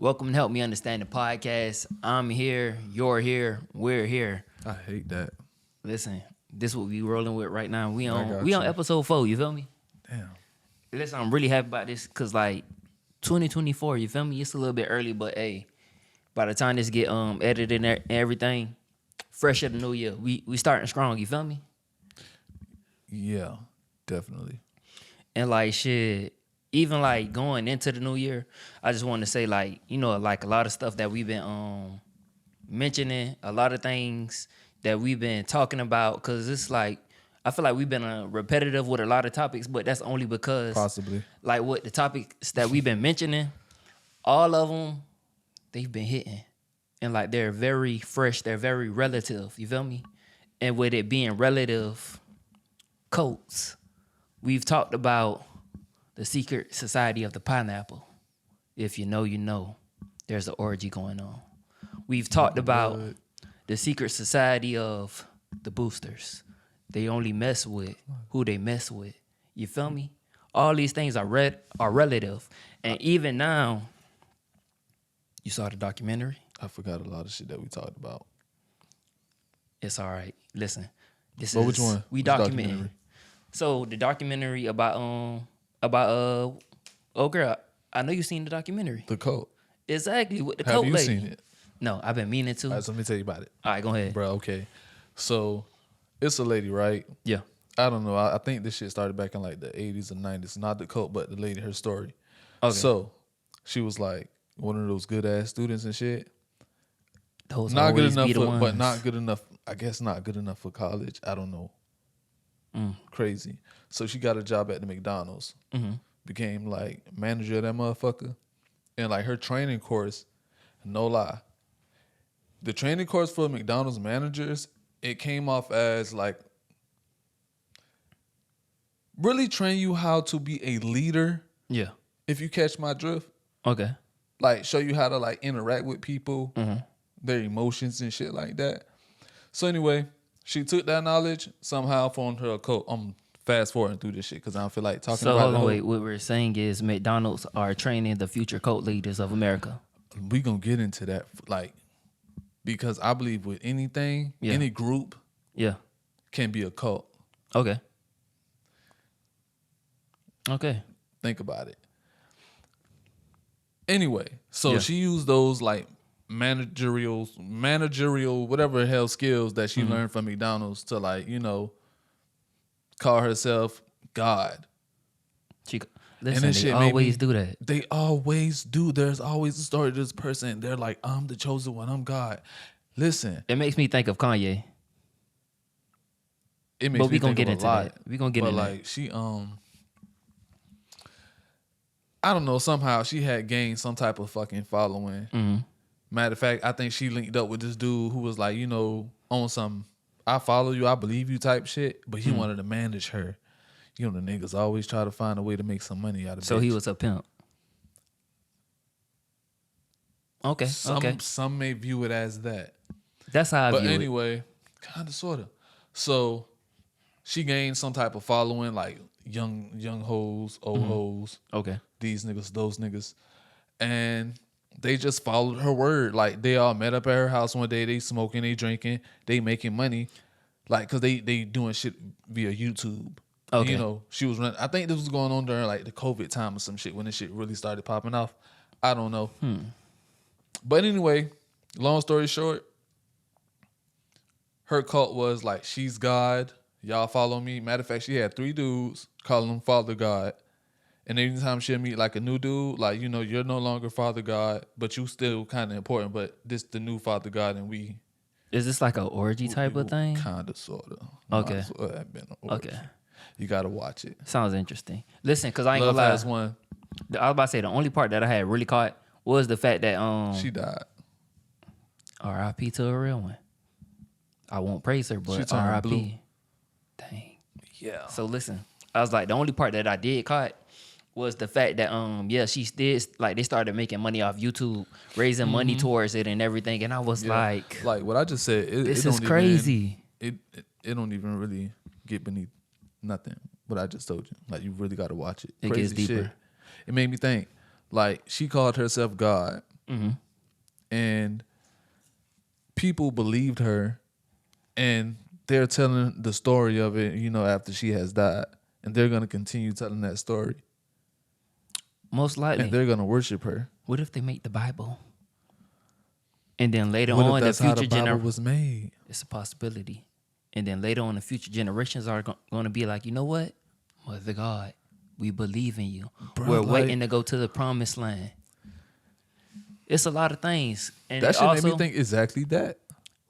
Welcome to Help Me Understand the podcast. I'm here, you're here, we're here. I hate that. Listen, this is what we rolling with right now. We on you. episode 4, you feel me? Damn. Listen, I'm really happy about this because like 2024, you feel me? It's a little bit early, but hey, by the time this get edited and everything, fresh of the new year, we starting strong, you feel me? Yeah, definitely. And like shit, even like going into the new year, I just want to say like, you know, like a lot of stuff that we've been mentioning, a lot of things that we've been talking about, because it's like, I feel like we've been repetitive with a lot of topics, but that's only because Possibly. like what the topics that we've been mentioning, all of them, they've been hitting. And like they're very fresh, they're very relative, you feel me? And with it being relative coats, we've talked about the secret society of the pineapple. If you know, you know. There's an orgy going on. We've talked about the secret society of the boosters. They only mess with who they mess with. You feel me? All these things are relative. And even now, you saw the documentary? I forgot a lot of shit that we talked about. It's all right. Listen, this But is which one? We Which documenting. documentary? So the documentary about oh girl, I know you seen the documentary. The cult. Exactly, with the Have coat you lady. seen it? No, I've been meaning to. All right, so let me tell you about it. All right, go ahead. Bro, okay. So it's a lady, right? Yeah. I don't know. I think this shit started back in like the 80s or 90s. Not the cult, but the lady, her story. Okay. So she was like one of those good ass students and shit. Those Not good always enough be the for, ones. but not good enough. I guess not good enough for college. I don't know. Crazy. So she got a job at the McDonald's. Became like manager of that motherfucker. And like her training course, no lie, the training course for McDonald's managers, it came off as like really train you how to be a leader. Yeah. If you catch my drift, Okay. like show you how to like interact with people, their emotions and shit like that. So anyway, she took that knowledge, somehow formed her a cult. I'm fast forwarding through this shit because I don't feel like talking So about hold the on, whole. wait. What we're saying is McDonald's are training the future cult leaders of America. We gonna get into that, like, because I believe with anything, Yeah. any group Yeah. can be a cult. Okay. Okay. Think about it. Anyway, so Yeah. she used those like managerial, whatever the hell skills that she learned from McDonald's to like, you know, call herself God. Listen, this they shit made always me- do that. They always do. There's always a story of this person. They're like, I'm the chosen one. I'm God. Listen, It makes me think of Kanye. it makes But we me gonna think get of into a lot. that. We gonna get but into like she I don't know, somehow she had gained some type of fucking following. Matter of fact, I think she linked up with this dude who was like, you know, on some I follow you, I believe you type shit, but he wanted to manage her. You know, the niggas always try to find a way to make some money out of it. So he was a pimp. Okay. Okay. Some may view it as that. That's how I But view it. anyway, kind of, sort of. So she gained some type of following, like young hoes, old hoes, Okay. these niggas, those niggas. And they just followed her word. Like, they all met up at her house one day. They smoking, they drinking, they making money. Like, because they doing shit via YouTube. And, Okay. you know, she was running. I think this was going on during, like, the COVID time or some shit when this shit really started popping off. I don't know. But anyway, long story short, her cult was like, she's God. Y'all follow me. Matter of fact, she had 3 dudes calling them Father God. And anytime she'll meet like a new dude, like, you know, you're no longer Father God, but you still kind of important, but this the new Father God, and we... Is this like an orgy type of thing? Kind of, sort of. Okay. Might as well have been an orgy. Okay. You got to watch it. Sounds interesting. Listen, because I ain't Love gonna lie. has one. I was about to say the only part that I had really caught was the fact that She died. R.I.P. to a real one. I won't praise her, She but turned R.I.P. blue. Dang. Yeah. So listen, I was like, the only part that I did caught was the fact that yeah, she did, like, they started making money off YouTube, raising money towards it and everything, and I was like what I just said, this it is don't crazy. Even, it don't even really get beneath nothing. What I just told you, like, you really got to watch it. It Crazy gets deeper. shit. It made me think. Like, she called herself God. and people believed her, and they're telling the story of it, after she has died, and they're gonna continue telling that story, Most likely. and they're gonna worship her. What if they make the Bible? And then later What on, if that's the how future the Bible generation, was made? it's a possibility. And then later on, the future generations are going to be like, you know what? Mother God, we believe in you. Bro, We're like- waiting to go to the promised land. It's a lot of things. And That it shit also, made me think exactly that.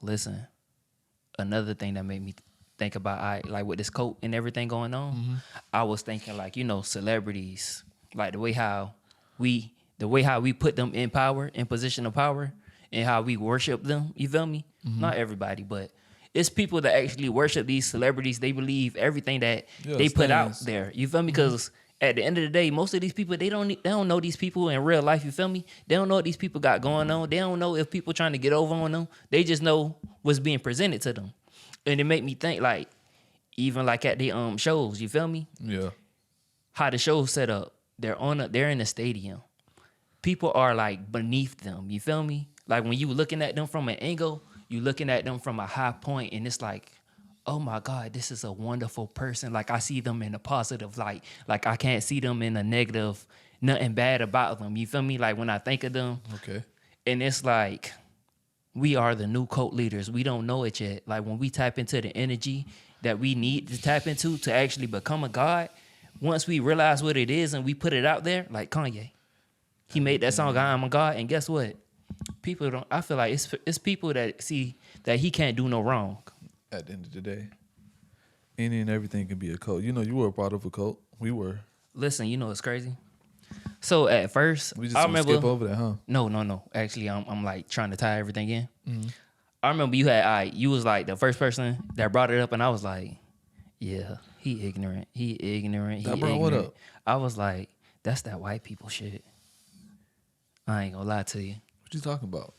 listen, another thing that made me think about, like with this coat and everything going on, I was thinking like, celebrities, like the way how we put them in power, in position of power, and how we worship them. You feel me? Not everybody, but it's people that actually worship these celebrities. They believe everything that they put out stands. there. You feel me? Because at the end of the day, most of these people, they don't know these people in real life. You feel me? They don't know what these people got going on. They don't know if people trying to get over on them. They just know what's being presented to them, and it make me think like, even like at the shows. You feel me? Yeah. How the show's set up. They're in a stadium. People are like beneath them. You feel me? Like when you looking at them from an angle, you looking at them from a high point, and it's like, oh my God, this is a wonderful person. Like I see them in a positive light. Like I can't see them in a negative, nothing bad about them. You feel me? Like when I think of them, Okay. and it's like, we are the new cult leaders. We don't know it yet. Like when we tap into the energy that we need to tap into to actually become a God, once we realize what it is and we put it out there, like Kanye, he made that song "I Am a God," and guess what? People don't. I feel like it's people that see that he can't do no wrong. At the end of the day, any and everything can be a cult. You were a part of a cult. We were. Listen, it's crazy. So at first, We just I gonna remember. skip over that, huh? No. Actually, I'm like trying to tie everything in. I remember you was like the first person that brought it up, and I was like, yeah, he ignorant. Now, bro, what up? I was like, that's that white people shit. I ain't gonna lie to you. What you talking about?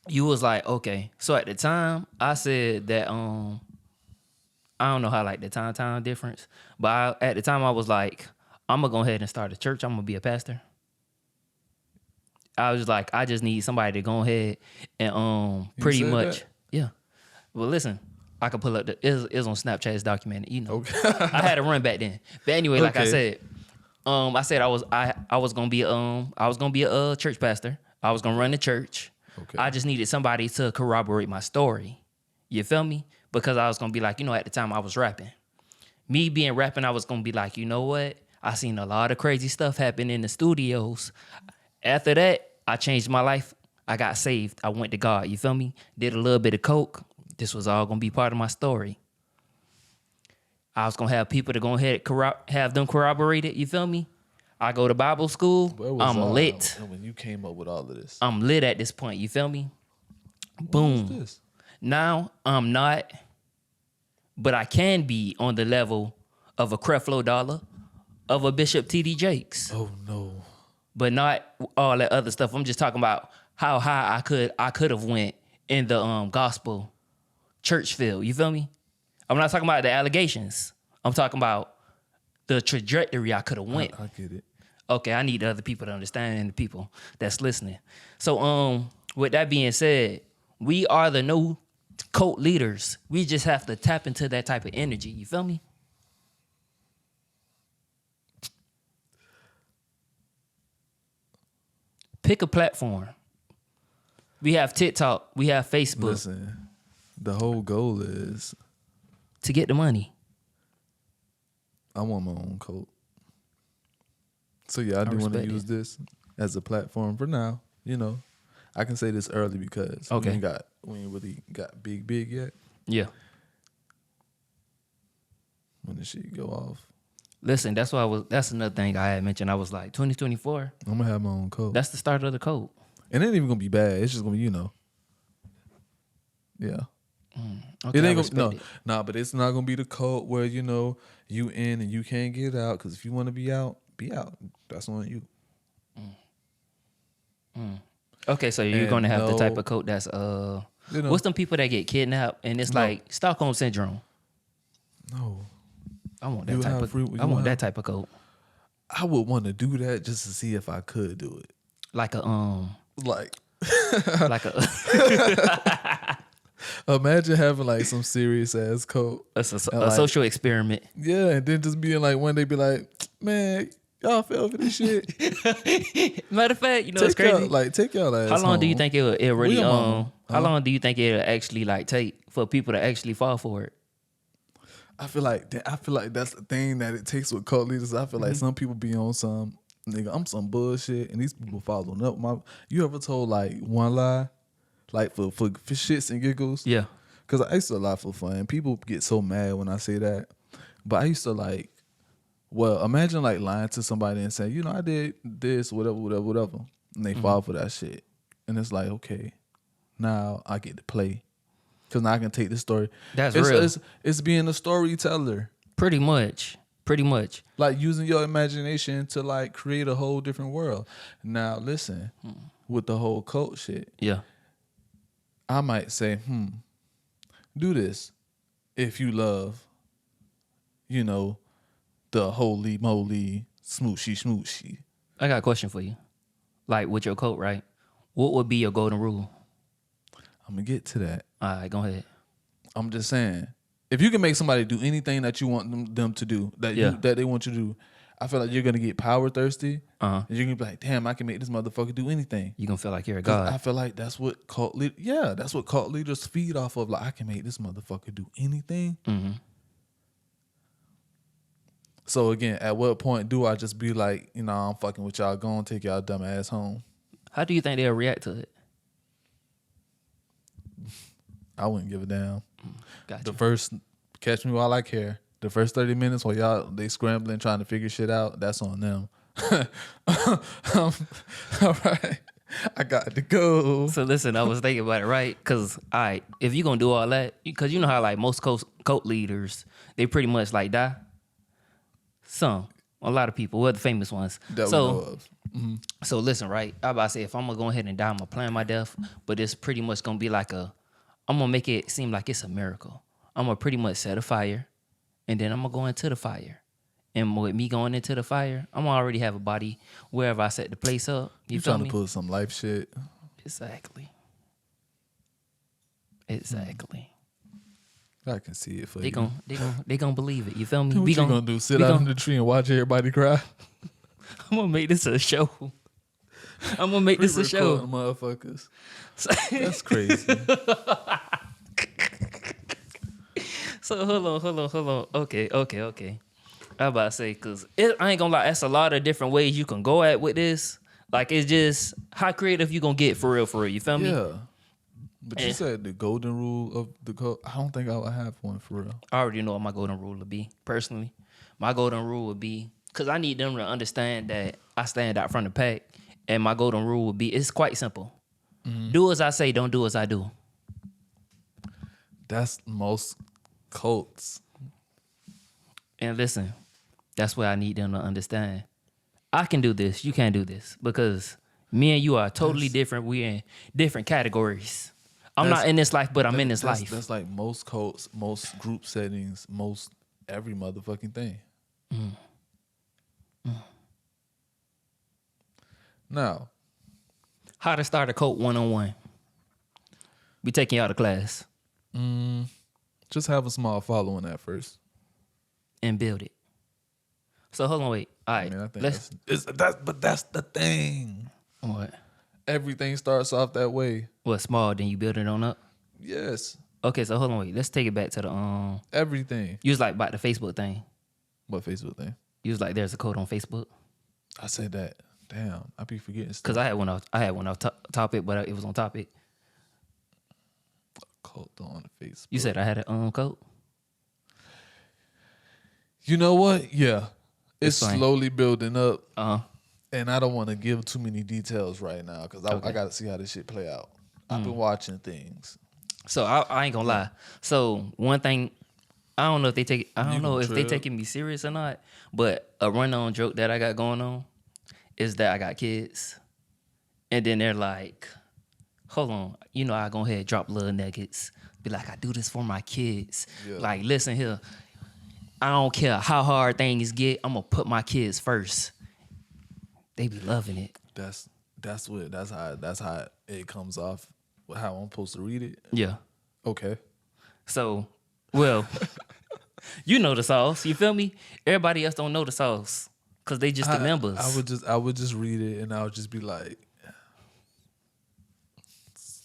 You was like, okay. So at the time, I said that I don't know how like the time difference, but at the time I was like, I'm gonna go ahead and start a church. I'm gonna be a pastor. I was like, I just need somebody to go ahead and pretty said much, that? yeah. Well, listen, I could pull up it's on Snapchat. It's documented. Okay. I had a run back then. But anyway, like I Okay. said, I said I was gonna be a church pastor. I was gonna run the church. Okay. I just needed somebody to corroborate my story. You feel me? Because I was gonna be like, at the time I was rapping. Me being rapping, I was gonna be like, you know what? I seen a lot of crazy stuff happen in the studios. After that, I changed my life. I got saved. I went to God. You feel me? Did a little bit of coke. This was all gonna be part of my story. I was gonna have people to go ahead have them corroborated. You feel me? I go to Bible school. Where was I'm I lit. when you came up with all of this? I'm lit at this point. You feel me? What Boom. was this? Now I'm not, but I can be on the level of a Creflo Dollar, of a Bishop T.D. Jakes, Oh no. but not all that other stuff. I'm just talking about how high I could have went in the gospel church field. You feel me? I'm not talking about the allegations. I'm talking about the trajectory I could have went. I get it. Okay, I need other people to understand and the people that's listening. So, with that being said, we are the new cult leaders. We just have to tap into that type of energy. You feel me? Pick a platform. We have TikTok. We have Facebook Listen, the whole goal is to get the money. I want my own cult. So yeah, I do want to respect use this as a platform for now. I can say this early because Okay. we ain't really got big yet. Yeah. When the shit go off, Listen, that's another thing I had mentioned. I was like, 2024, I'm gonna have my own cult. that's the start of the code. And it ain't even gonna be bad. It's just gonna be, yeah. Okay, It I ain't respect gonna it. but it's not gonna be the cult where you in and you can't get out. Because if you want to be out. That's on you. Okay, so you're And gonna have the type no- of code that's You know, what's them people that get kidnapped and it's No. like Stockholm syndrome. no, I want You that type have of free- I you want have- that type of code. I would want to do that just to see if I could do it. Like a Like, Like a imagine having like some serious ass coat. a like, social experiment. Yeah, and then just being like, one day be like, man, y'all fell for this shit. Matter of fact, you know it's crazy. Take y'all ass How long home. do you think it really Where your mama? How long do you think it'll actually like take for people to actually fall for it? I feel like that's the thing that it takes with cult leaders. I feel like some people be on some nigga, I'm some bullshit, and these people following up. You ever told like one lie, like for shits and giggles? Yeah. Because I used to lie for fun. People get so mad when I say that, but I used to like. Well, imagine like lying to somebody and saying, I did this, whatever, and they fall for that shit, and it's like, okay, now I get to play. Because now I can take this story. That's real. It's being a storyteller. Pretty much. Like using your imagination to like create a whole different world. Now listen, with the whole cult shit. Yeah. I might say, do this if you love, the holy moly smoochy. I got a question for you. Like with your coat, right? What would be your golden rule? I'm going to get to that. All right, go ahead. I'm just saying, if you can make somebody do anything that you want them to do, that they want you to do, I feel like you're gonna get power thirsty. And you're gonna be like, damn, I can make this motherfucker do anything. You're gonna feel like you're a god. I feel like that's what cult leaders feed off of. Like, I can make this motherfucker do anything. Mm-hmm. So again, at what point do I just be like, I'm fucking with y'all, go and take y'all dumb ass home? How do you think they'll react to it? I wouldn't give a damn. Gotcha. The first catch me while I care. The first 30 minutes while they scrambling trying to figure shit out, that's on them. All right. I got to go. So listen, I was thinking about it, right? Because, all right, if you're going to do all that, because you know how like most cult leaders, they pretty much like die. A lot of people, well, the famous ones. That we know of. Mm-hmm. So listen, right? I about to say, if I'm going to go ahead and die, I'm going to plan my death, but it's pretty much going to be like I'm going to make it seem like it's a miracle. I'm going to pretty much set a fire, and then I'm going to go into the fire. And with me going into the fire, I'm going to already have a body wherever I set the place up. You feel trying me? to put some life shit. Exactly. I can see it for They you. They gonna believe it. You feel me? What you gonna do? Sit out in the tree and watch everybody cry? I'm gonna make this a show. I'm gonna make this a show. Motherfuckers. That's crazy. So hold on. Okay. I about to say, cause I ain't gonna lie, that's a lot of different ways you can go at with this. Like, it's just how creative you gonna get for real. You feel me? Yeah. But you said the golden rule of the cult. I don't think I would have one for real. I already know what my golden rule would be, personally. My golden rule would be, because I need them to understand that I stand out from the pack, and my golden rule would be, it's quite simple. Mm-hmm. Do as I say, don't do as I do. That's most cults. And listen, that's what I need them to understand. I can do this, you can't do this, because me and you are totally different. We're in different categories. I'm not in this life, but I'm in this life. That's like most cults, most group settings, most every motherfucking thing. Now, how to start a cult 101. We taking y'all to class. Just have a small following at first. And build it. So hold on, wait. All right. I think but that's the thing. What? Everything starts off that way. What, small, then you build it on up? Yes. Okay, so hold on, wait. Let's take it back to the everything. You was like about the Facebook thing. What Facebook thing? You was like, there's a code on Facebook. I said that. Damn, I be forgetting stuff. Because I had one off topic, but it was on topic. Cult on Facebook. You said I had a code? You know what? Yeah. It's Explain. slowly building up. Uh-huh. And I don't want to give too many details right now because I got to see how this shit play out. I've been watching things. So I ain't gonna lie. So one thing, I don't know if they taking me serious or not, but a run-on joke that I got going on is that I got kids. And then they're like, hold on, I go ahead and drop little nuggets. Be like, I do this for my kids. Yeah. Like, listen here. I don't care how hard things get. I'm going to put my kids first. They be loving it. That's how it comes off. How I'm supposed to read it. Yeah. Okay. So, well, you know the sauce. You feel me? Everybody else don't know the sauce because they just the members. I would just read it and I would just be like,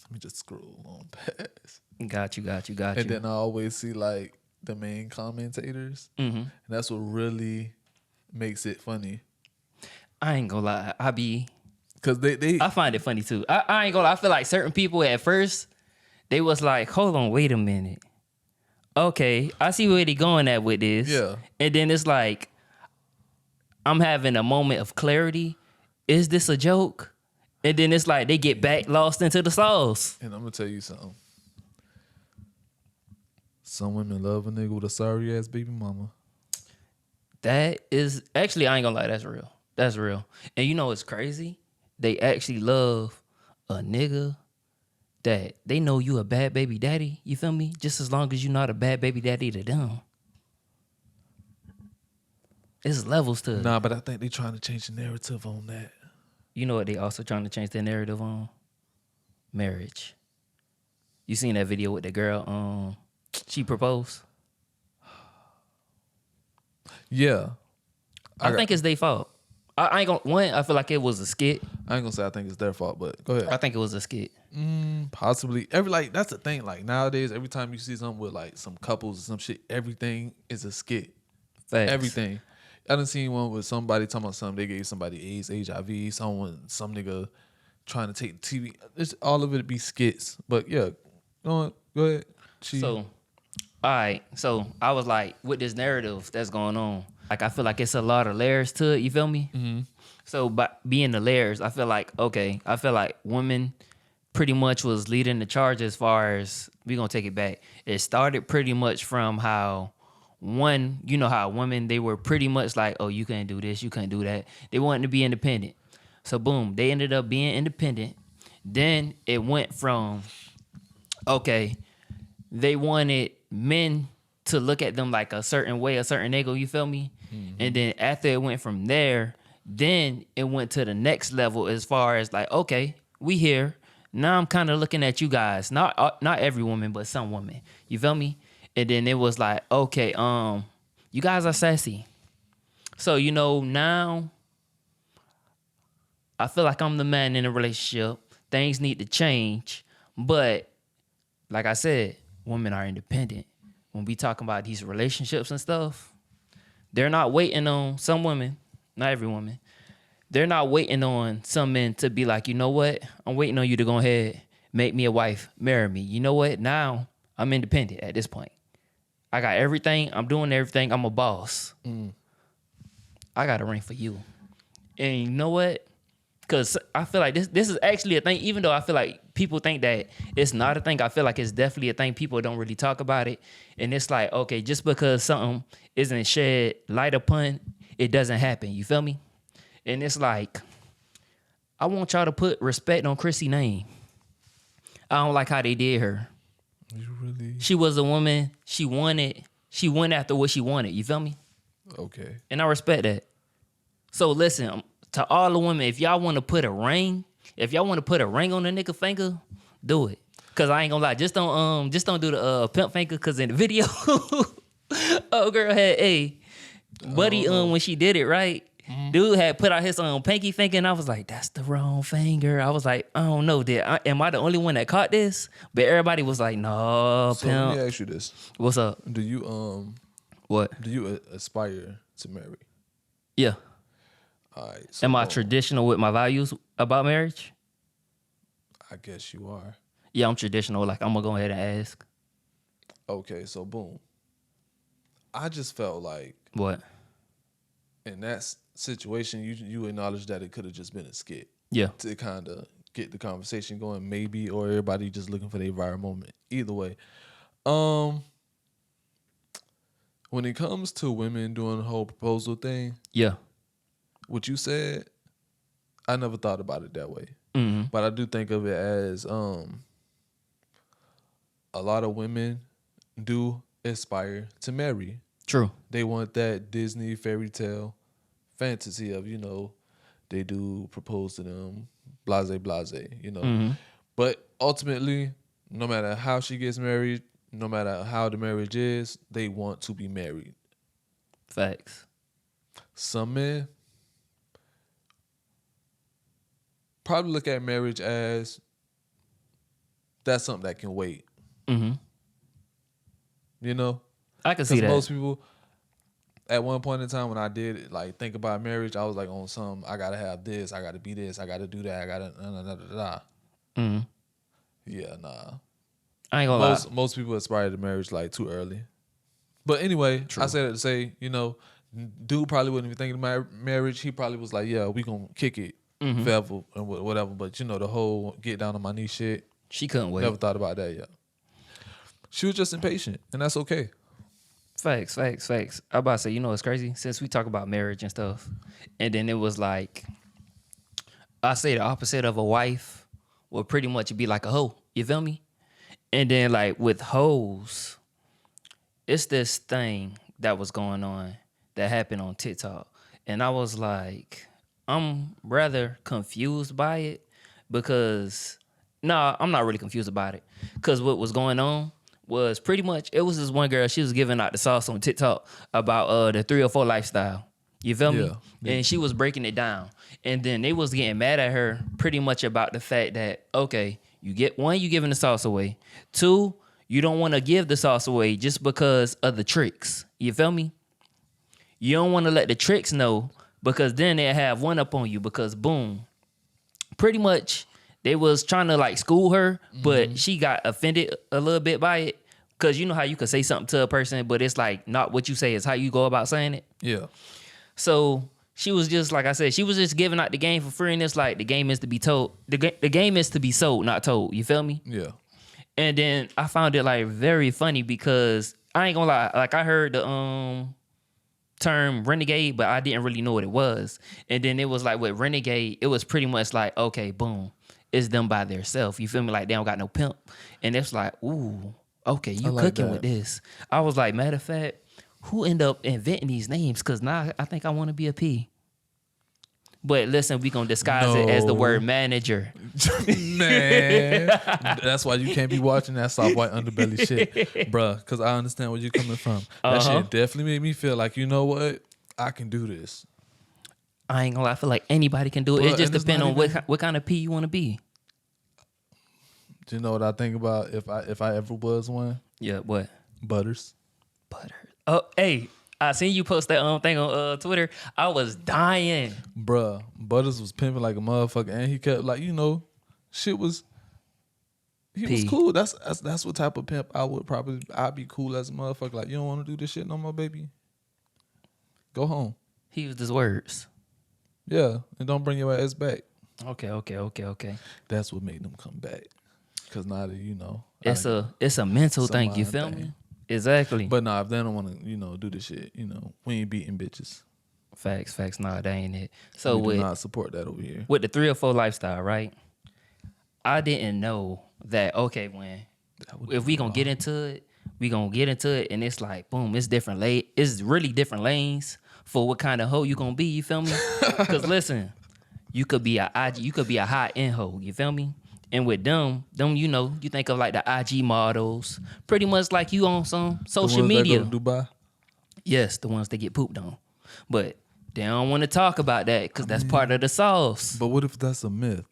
let me just scroll on past. Got you. And then I always see like the main commentators, and that's what really makes it funny. I ain't gonna lie. Cause I find it funny too. I ain't gonna lie. I feel like certain people at first, they was like, hold on, wait a minute. Okay, I see where they going at with this. Yeah. And then it's like, I'm having a moment of clarity. Is this a joke? And then it's like they get back lost into the sauce. And I'm gonna tell you something. Some women love a nigga with a sorry ass baby mama. That is actually, I ain't gonna lie, that's real. That's real. And you know what's crazy? They actually love a nigga that they know you a bad baby daddy. You feel me? Just as long as you not a bad baby daddy to them. It's levels to it. Nah, but I think they trying to change the narrative on that. You know what they also trying to change their narrative on? Marriage. You seen that video with the girl, she proposed? Yeah. I think it's their fault. I ain't gonna, I feel like it was a skit. I ain't gonna say I think it's their fault, but go ahead. I think it was a skit. Possibly. That's the thing. Like nowadays, every time you see something with like some couples or some shit, everything is a skit. Facts. Everything. I done seen one with somebody talking about something. They gave somebody AIDS, HIV, some nigga trying to take the TV. It's all of it be skits. But yeah, go ahead. So, all right. So I was like, with this narrative that's going on, like I feel like it's a lot of layers to it. You feel me? Mm-hmm. So by being the layers, I feel like women pretty much was leading the charge as far as, we gonna take it back. It started pretty much from how you know how women, they were pretty much like, oh, you can't do this, you can't do that. They wanted to be independent. So boom, they ended up being independent. Then it went from, okay, they wanted men to look at them like a certain way, a certain angle, you feel me? Mm-hmm. And then after it went from there, then it went to the next level as far as like, okay, we here. Now I'm kind of looking at you guys. Not every woman, but some women. You feel me? And then it was like, okay, you guys are sassy. So, you know, now I feel like I'm the man in a relationship. Things need to change. But like I said, women are independent. When we talking about these relationships and stuff, they're not waiting on some women, not every woman. They're not waiting on some men to be like, you know what? I'm waiting on you to go ahead, make me a wife, marry me. You know what? Now I'm independent at this point. I got everything. I'm doing everything. I'm a boss. I got a ring for you. And you know what? Because I feel like this is actually a thing, even though I feel like people think that it's not a thing, I feel like it's definitely a thing. People don't really talk about it. And it's like, okay, just because something isn't shed light upon, it doesn't happen. You feel me? And it's like, I want y'all to put respect on Chrissy's name. I don't like how they did her. Really? She was a woman. She went after what she wanted. You feel me? Okay. And I respect that. So listen, to all the women, if y'all want to put a ring on a nigga finger, do it. Cause I ain't gonna lie, just don't do the pimp finger. Cause in the video, oh girl had buddy when she did it right. Mm-hmm. Dude had put out his pinky finger, and I was like, "That's the wrong finger." I was like, "I don't know, am I the only one that caught this?" But everybody was like, "No, so pimp." Let me ask you this: What's up? Do you what? Do you aspire to marry? Yeah. All right. So am I traditional with my values about marriage? I guess you are. Yeah, I'm traditional. Like I'm gonna go ahead and ask. Okay, so boom. I just felt like what? In that situation, you acknowledge that it could have just been a skit. Yeah. To kind of get the conversation going, maybe, or everybody just looking for their viral moment. Either way. When it comes to women doing the whole proposal thing, yeah, what you said, I never thought about it that way. Mm-hmm. But I do think of it as a lot of women do aspire to marry. True. They want that Disney fairy tale fantasy of, they do propose to them, blase, you know. But ultimately, no matter how she gets married, no matter how the marriage is, they want to be married. Facts. Some men probably look at marriage as that's something that can wait. You know? I can see that. Most people, at one point in time when I did like think about marriage, I was like on some, I gotta have this, I gotta be this, I gotta do that, I gotta Yeah, nah. I ain't gonna lie. Most people aspire to marriage like too early. But anyway, True. I said it to say, you know, dude probably wouldn't even think about marriage. He probably was like, yeah, we gonna kick it forever and whatever. But you know, the whole get down on my knee shit. She couldn't wait. Never thought about that yet. She was just impatient, and that's okay. Facts. I about to say, you know what's crazy? Since we talk about marriage and stuff, and then it was like, I say the opposite of a wife would pretty much be like a hoe. You feel me? And then like with hoes, it's this thing that was going on that happened on TikTok. And I was like, I'm rather confused by it because, I'm not really confused about it. Because what was going on was pretty much, it was this one girl, she was giving out the sauce on TikTok about the 304 lifestyle. You feel me? Yeah. And she was breaking it down. And then they was getting mad at her pretty much about the fact that, okay, you giving the sauce away. 2, you don't want to give the sauce away just because of the tricks. You feel me? You don't want to let the tricks know because then they'll have one up on you because boom. Pretty much they was trying to like school her, but she got offended a little bit by it. Cause you know how you could say something to a person, but it's like not what you say, it's how you go about saying it. Yeah. So she was just, like I said, she was just giving out the game for free, and it's like the game is to be told. The game is to be sold, not told. You feel me? Yeah. And then I found it like very funny because I ain't gonna lie, like I heard the term renegade, but I didn't really know what it was. And then it was like with renegade, it was pretty much like, okay, boom, it's them by themselves. You feel me? Like they don't got no pimp. And it's like, ooh, okay, you like cooking with this. I was like, matter of fact, who end up inventing these names? Because now I think I want to be a P. But listen, we going to disguise it as the word manager. Man. That's why you can't be watching that soft white underbelly shit, bruh. Because I understand where you're coming from. That shit definitely made me feel like, you know what? I can do this. I ain't going to lie. I feel like anybody can do it. It just depends on what kind of P you want to be. Do you know what I think about if I ever was one? Yeah, what? Butters. Oh, hey, I seen you post that thing on Twitter. I was dying. Bruh, Butters was pimping like a motherfucker, and he kept like, you know, shit was, he was cool. That's what type of pimp I'd be cool as a motherfucker. Like, you don't want to do this shit no more, baby? Go home. He used his words. Yeah, and don't bring your ass back. Okay. That's what made them come back. Cause now that you know, it's a mental thing. You feel me? Exactly. But nah, if they don't want to, you know, do this shit, you know, we ain't beating bitches. Facts. Nah, that ain't it. So we do not support that over here. With the 304 lifestyle, right? I didn't know that. Okay, if we gonna get into it, and it's like boom, it's different it's really different lanes for what kind of hoe you gonna be. You feel me? Because listen, you could be a high end hoe. You feel me? And with them, you know, you think of like the IG models, pretty much like you on some social media. That go to Dubai? Yes, the ones that get pooped on. But they don't want to talk about that because that's part of the sauce. But what if that's a myth?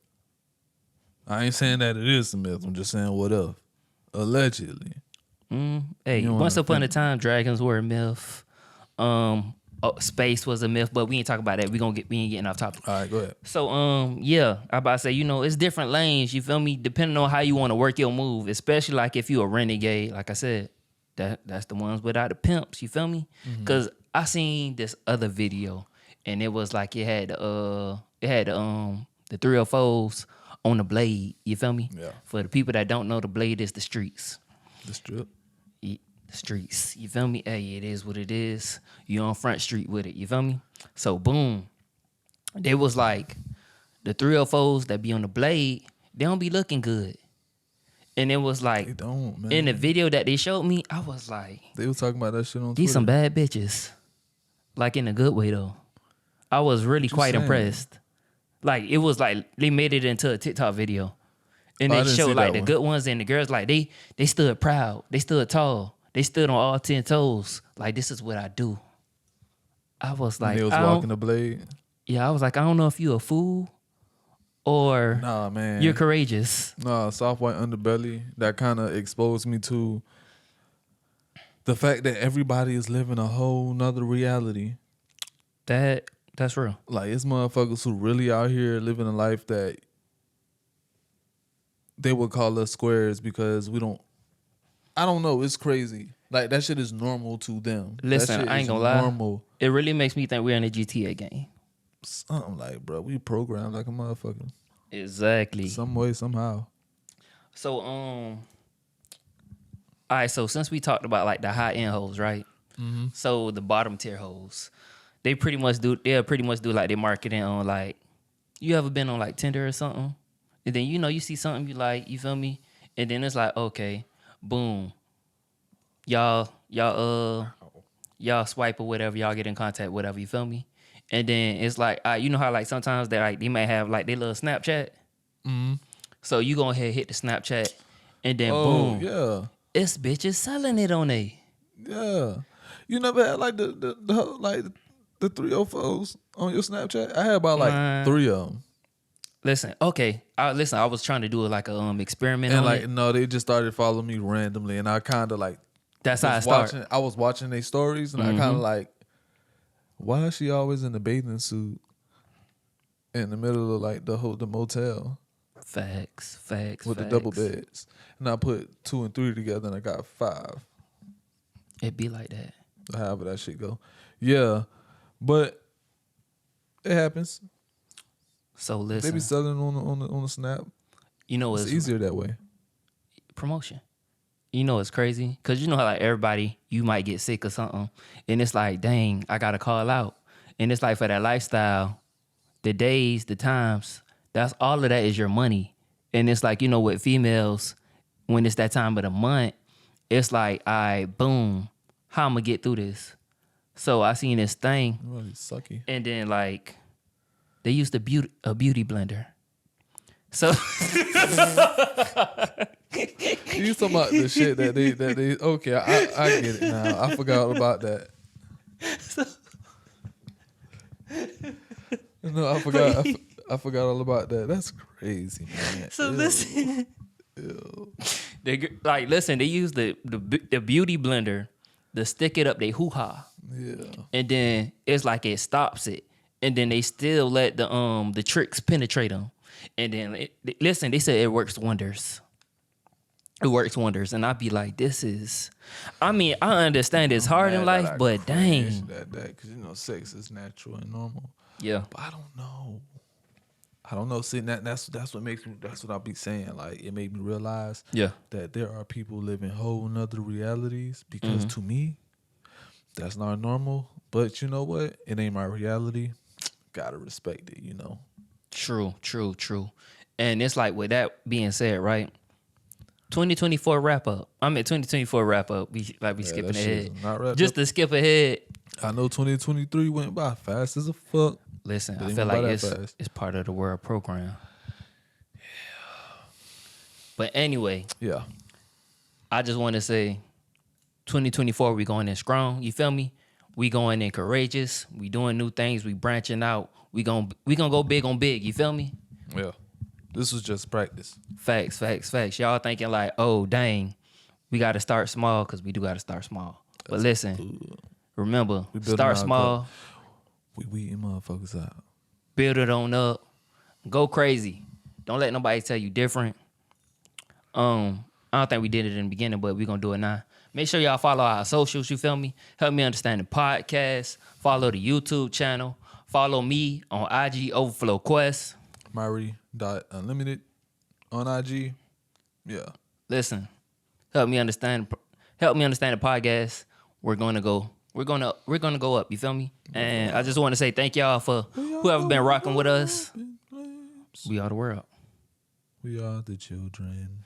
I ain't saying that it is a myth. I'm just saying what if. Allegedly. Hey, once upon a time, dragons were a myth. Space was a myth, but we ain't talking about that. We ain't getting off topic. All right, go ahead. So, yeah, I about to say, you know, it's different lanes. You feel me? Depending on how you want to work your move, especially like if you a renegade, like I said, that's the ones without the pimps. You feel me? Because I seen this other video, and it was like it had the 304s on the blade. You feel me? Yeah. For the people that don't know, the blade is the streets. The strip. Streets, you feel me? Hey, it is what it is. You on Front Street with it, you feel me? So boom, they was like the 304s that be on the blade, they don't be looking good. And it was like, they don't, man. In the video that they showed me, I was like, they was talking about that shit on Twitter. These some bad bitches, like in a good way though. I was really quite impressed. Like it was like they made it into a TikTok video, and I they didn't showed see like that the one. good ones and the girls. Like they stood proud. They stood tall. They stood on all 10 toes. Like this is what I do. I was When like, they was walking the blade. I was like, I don't know if you a fool or Nah, man. you're courageous. Nah, soft white underbelly. That kind of exposed me to the fact that everybody is living a whole nother reality. That's real. Like it's motherfuckers who really out here living a life that they would call us squares because we don't. I don't know. It's crazy. Like that shit is normal to them. Listen, that shit I ain't is gonna lie. normal. It really makes me think we're in a GTA game. I'm like, bro, we programmed like a motherfucker. Exactly. Some way, somehow. So all right. So since we talked about like the high end hoes, right? Mm-hmm. So the bottom tier hoes, they'll pretty much do like their marketing on like, you ever been on like Tinder or something? And then you see something you like, you feel me? And then it's like, okay, boom. Y'all swipe or whatever, y'all get in contact, whatever, you feel me? And then it's like, you know how like sometimes they might have like their little Snapchat. Mm-hmm. So you go ahead hit the Snapchat, and then Oh, boom, yeah. it's bitches selling it on they. Yeah. You never had like the 304s on your Snapchat? I had about like 3 of them. Listen, okay. I was trying to do like a experiment And on like, it. no, they just started following me randomly. And I kind of like, That's how I start. I was watching their stories and I kind of like, why is she always in a bathing suit in the middle of like the motel Facts. with the double beds? And I put 2 and 3 together and I got 5. It be like that. However that shit go. Yeah. But it happens. So listen, They be selling on the Snap. you know It's easier that way. promotion. You know it's crazy because you know how like everybody, you might get sick or something, and it's like, dang, I gotta call out, and it's like for that lifestyle, the days, the times, that's all of that is your money, and it's like with females, when it's that time of the month, it's like, all right, boom, how I'm gonna get through this? So I seen this thing, Really sucky. and then like they used a beauty blender. So You talking about the shit that they okay, I get it now. I forgot about that. No, I forgot. I forgot all about that. That's crazy, man. So Ew. listen, Ew. they use the beauty blender to stick it up they hoo-ha. Yeah. And then it's like it stops it. And then they still let the tricks penetrate them. And then they said it works wonders. It works wonders. And I'd be like, I understand it's hard in life, but dang. That because sex is natural and normal. Yeah. But I don't know. See, that's what makes me. That's what I'll be saying. Like it made me realize. Yeah. That there are people living whole nother realities. Because to me, that's not normal. But you know what? It ain't my reality. Gotta respect it. True. And it's like, with that being said, right? 2024 wrap up. 2024 wrap up. We skipping ahead. Just to skip ahead. I know 2023 went by fast as a fuck. Listen, I feel like it's part of the world program. Yeah. But anyway. Yeah. I just want to say 2024, we going in strong. You feel me? We going in courageous. We doing new things. We branching out. We gonna go big on big. You feel me? Yeah. This was just practice. Facts. Y'all thinking like, oh, dang, we got to start small, because we do got to start small. But listen, remember, start small. We weeding motherfuckers out. Build it on up. Go crazy. Don't let nobody tell you different. I don't think we did it in the beginning, but we're going to do it now. Make sure y'all follow our socials, you feel me? Help me understand the podcast. Follow the YouTube channel. Follow me on IG, Overflow Quest. MYRIE.unlimited on IG. Yeah. Listen, help me understand the podcast. We're gonna go up, you feel me? And I just want to say thank y'all for whoever been rocking with us. We are the world. We are the children.